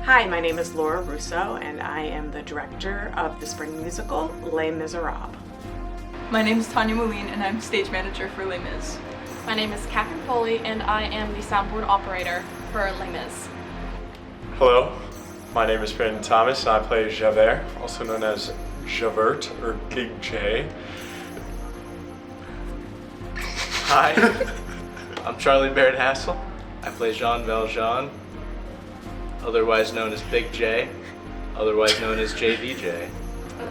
Hi, my name is Laura Russo, and I am the director of the spring musical, Les Misérables. My name is Tanya Moline, and I'm stage manager for Les Mis. My name is Catherine Foley, and I am the soundboard operator for Les Mis. Hello, my name is Brandon Thomas, and I play Javert, also known as Javert or Big J. Hi, I'm Charlie Barrett-Hassel. I play Jean Valjean, otherwise known as Big J, otherwise known as JVJ.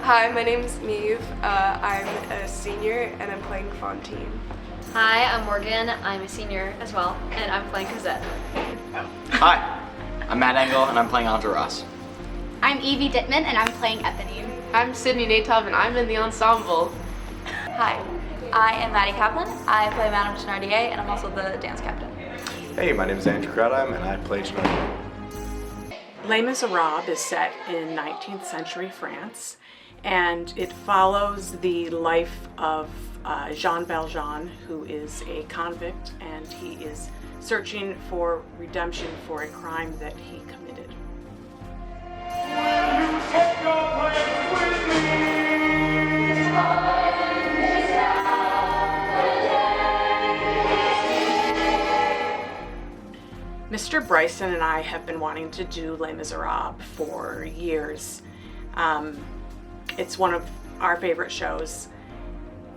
Hi, my name is Neve. I'm a senior and I'm playing Fontaine. Hi, I'm Morgan. I'm a senior as well, and I'm playing Cosette. Hi, I'm Matt Engel, and I'm playing Andre Ross. I'm Evie Dittman, and I'm playing Eponine. I'm Sydney Natov, and I'm in the ensemble. Hi, I am Maddie Kaplan. I play Madame Thenardier, and I'm also the dance captain. Hey, my name is Andrew Krautheim, and I play Thenardier. Les Misérables is set in 19th century France, and it follows the life of Jean Valjean, who is a convict, and he is searching for redemption for a crime that he committed. Mr. Bryson and I have been wanting to do Les Misérables for years. It's one of our favorite shows.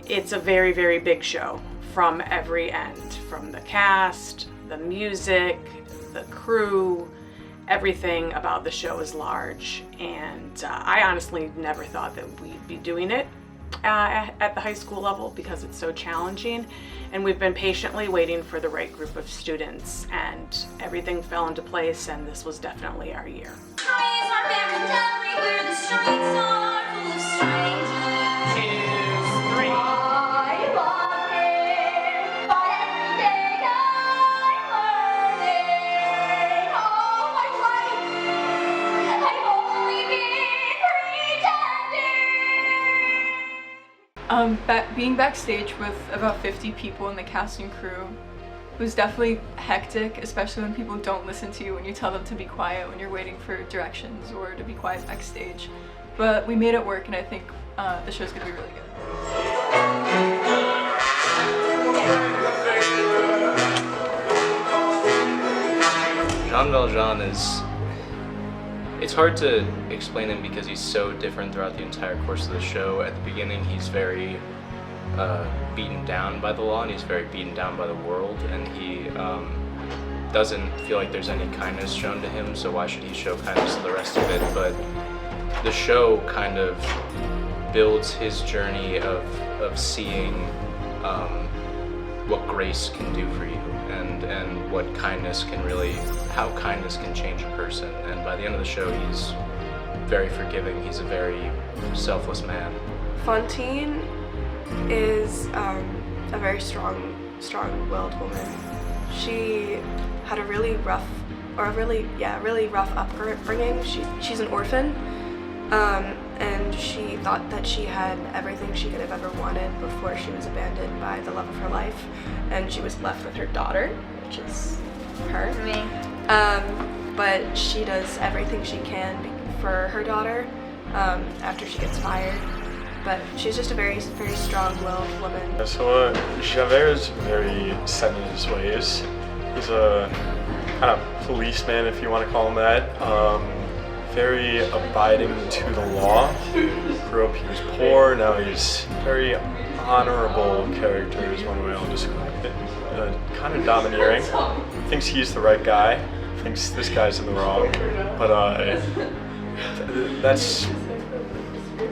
It's a very, very big show from every end, from the cast, the music, the crew, everything about the show is large. And I honestly never thought that we'd be doing it at the high school level because it's so challenging. And we've been patiently waiting for the right group of students, and everything fell into place, and this was definitely our year. Being backstage with about 50 people in the cast and crew was definitely hectic, especially when people don't listen to you when you tell them to be quiet when you're waiting for directions or to be quiet backstage. But we made it work, and I think the show's gonna be really good. Jean Valjean it's hard to explain him because he's so different throughout the entire course of the show. At the beginning, he's very beaten down by the law, and he's very beaten down by the world, and he doesn't feel like there's any kindness shown to him, so why should he show kindness to the rest of it? But the show kind of builds his journey of seeing what grace can do for you, and what kindness can how kindness can change a person. And by the end of the show, he's very forgiving. He's a very selfless man. Fontaine is a very strong-willed woman. She had a really rough upbringing. She's an orphan, and she thought that she had everything she could have ever wanted before she was abandoned by the love of her life, and she was left with her daughter, which is her. Me. But she does everything she can for her daughter after she gets fired. But she's just a very, very strong-willed woman. So Javert is very set in his ways. He's a kind of policeman, if you want to call him that. Very abiding to the law. grew up, he was poor, now he's very honorable character is one way I'll describe it. Kind of domineering, thinks he's the right guy, thinks this guy's in the wrong, but that's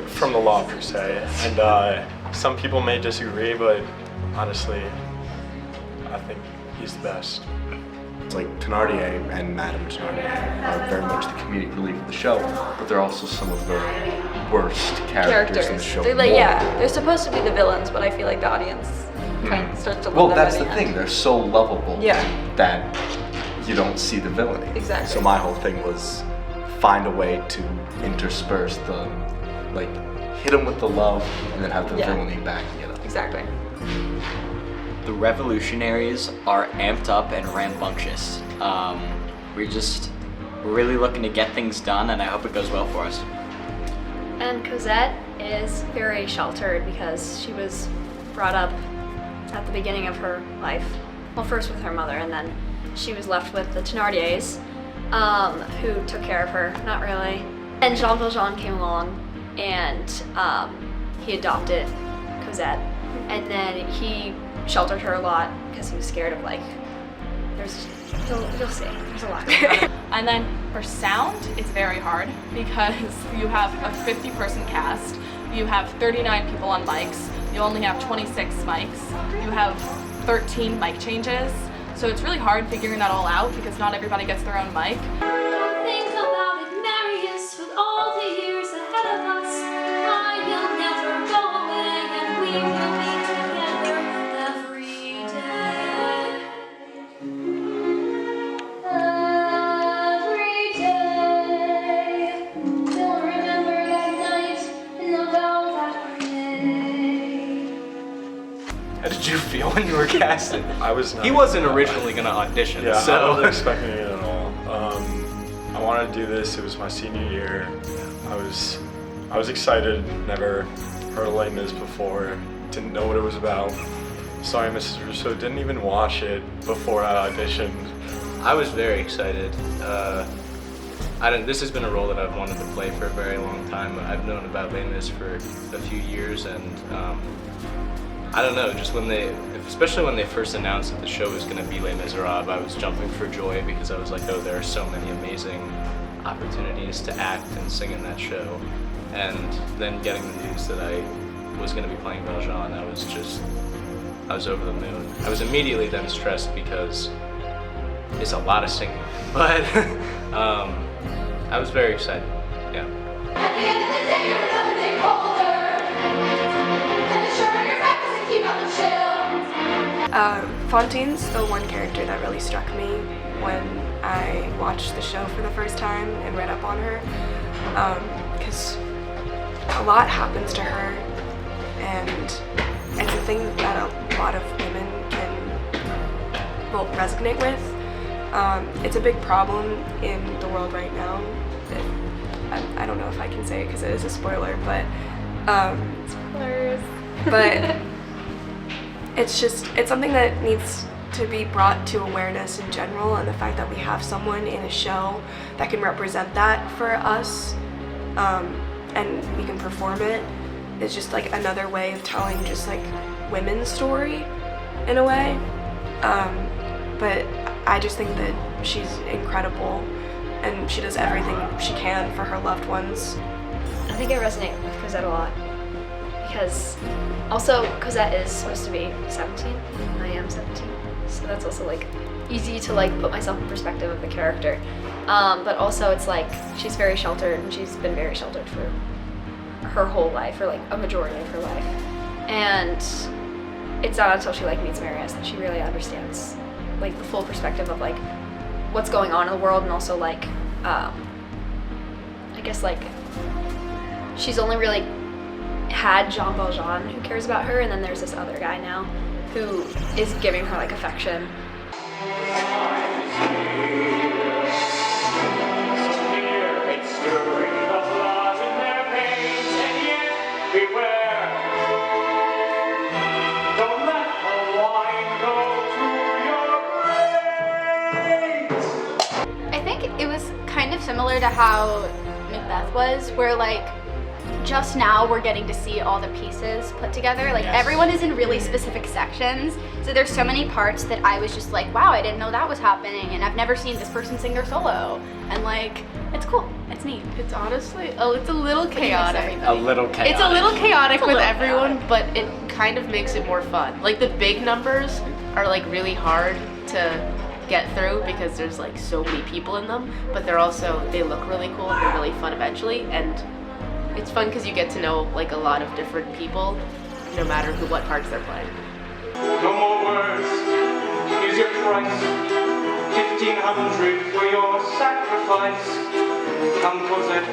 from the law per se, and some people may disagree, but honestly, I think he's the best. It's like Thénardier and Madame Thénardier are very much the comedic relief of the show, but they're also some of the worst characters in the show. They're like, they're supposed to be the villains, but I feel like the audience kind of starts to love them. Well, that's the thing. They're so lovable Yeah. that you don't see the villainy. Exactly. So my whole thing was find a way to intersperse the, like, hit them with the love and then have the villainy backing it up. Exactly. The revolutionaries are amped up and rambunctious. We're really looking to get things done, and I hope it goes well for us. And Cosette is very sheltered because she was brought up at the beginning of her life. Well, first with her mother, and then she was left with the Thénardiers, who took care of her, not really. And Jean Valjean came along, and he adopted Cosette, and then he sheltered her a lot because he was scared of, like, you'll see, there's a lot. And then for sound, it's very hard because you have a 50-person cast, you have 39 people on mics, you only have 26 mics, you have 13 mic changes, so it's really hard figuring that all out because not everybody gets their own mic. Think about it, Marius, with all the years ahead of us, I will never go away and we will be together every day. Every day. Still remember that night in the vow that we made. How did you feel when you were casted? I was not. He wasn't originally going to audition, Yeah, so. I wasn't expecting it at all. I wanted to do this. It was my senior year. I was excited. Never heard of Les Mis before. Didn't know what it was about. Sorry, Mrs. Russo. Didn't even watch it before I auditioned. I was very excited. This has been a role that I've wanted to play for a very long time. I've known about Les Mis for a few years, and I don't know, just especially when they first announced that the show was going to be Les Misérables, I was jumping for joy because I was like, oh, there are so many amazing opportunities to act and sing in that show. And then getting the news that I was going to be playing Valjean, I was over the moon. I was immediately then stressed because it's a lot of singing, but I was very excited, yeah. At the end of the day, you're another day colder. And sure, your practice keep out the chill. Fantine's the one character that really struck me when I watched the show for the first time and read up on her, because a lot happens to her, and it's a thing that a lot of women can resonate with. It's a big problem in the world right now. I don't know if I can say it because it is a spoiler, but Spoilers. but it's something that needs to be brought to awareness in general, and the fact that we have someone in a show that can represent that for us, and we can perform it, is just like another way of telling just like women's story in a way. But I just think that she's incredible and she does everything she can for her loved ones. I think I resonate with Cosette a lot because also Cosette is supposed to be 17. I am 17, so that's also like easy to like put myself in perspective of the character. But also it's like she's very sheltered, and she's been very sheltered for her whole life, or like a majority of her life. And it's not until she like meets Marius that she really understands like the full perspective of like what's going on in the world, and also like I guess like she's only really had Jean Valjean who cares about her, and then there's this other guy now who is giving her like affection. I think it was kind of similar to how Macbeth was, where like just now we're getting to see all the pieces put together. Like everyone is in really specific sections. So there's so many parts that I was just like, wow, I didn't know that was happening, and I've never seen this person sing their solo. And like, it's cool, it's neat. It's honestly, it's a little chaotic. A little chaotic. It's a little chaotic with little everyone, but it kind of makes it more fun. Like the big numbers are like really hard to get through because there's like so many people in them, but they look really cool and they're really fun eventually, and it's fun because you get to know like a lot of different people no matter what parts they're playing. No more words, here's your price, 1,500 for your sacrifice. Come Cosette,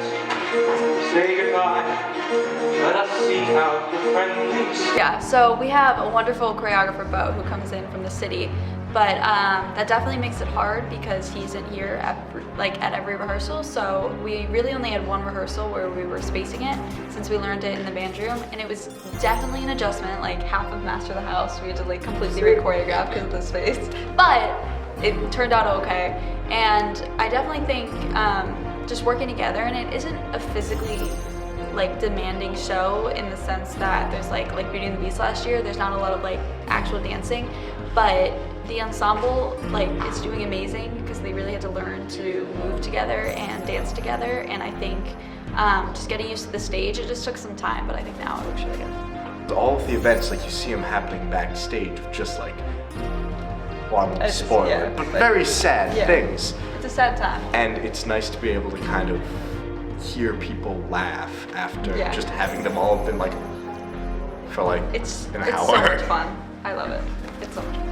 say goodbye, let us see how the friendly. Yeah, so we have a wonderful choreographer, Bo, who comes in from the city, but that definitely makes it hard because he's in here at every rehearsal. So we really only had one rehearsal where we were spacing it since we learned it in the band room, and it was definitely an adjustment. Like half of Master of the House we had to like completely re-choreograph because of the space, but it turned out okay. And I definitely think just working together, and it isn't a physically like demanding show in the sense that there's like Beauty and the Beast last year, there's not a lot of like actual dancing, but the ensemble like is doing amazing because they really had to learn to move together and dance together, and I think just getting used to the stage, it just took some time, but I think now it looks really good. All of the events, like you see them happening backstage, just like, well, I won't spoil it, but very sad things. It's a sad time. And it's nice to be able to kind of hear people laugh after just having them all been like, for like it's an so hour. much fun. I love it. It's so much fun.